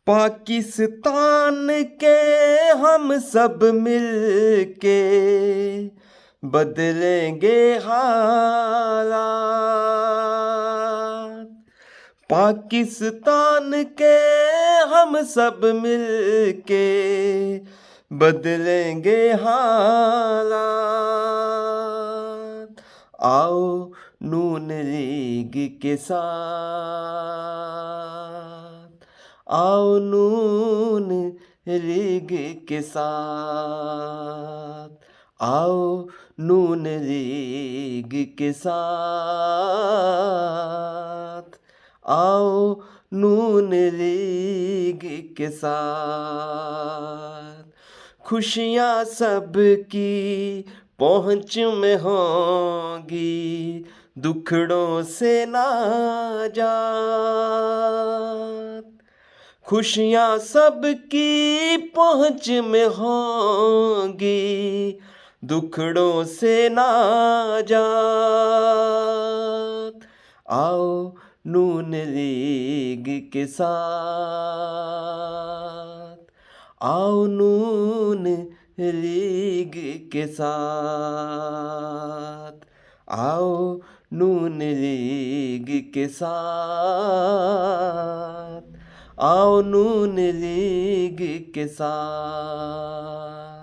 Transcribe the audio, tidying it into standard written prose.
पाकिस्तान के हम सब मिलके बदलेंगे हालात। पाकिस्तान के हम सब मिलके बदलेंगे हालात। आओ नून लीग के साथ, आओ नून लीग के साथ, आओ नून लीग के साथ, आओ नून लीग के साथ। खुशियाँ सबकी पहुँच में होंगी, दुखड़ों से नाजात। खुशियाँ सबकी पहुँच में होंगी, दुखड़ों से नाजात। आओ नून लीग के साथ, आओ नून लीग के साथ, आओ नून लीग के साथ, आओ नून लीग के साथ।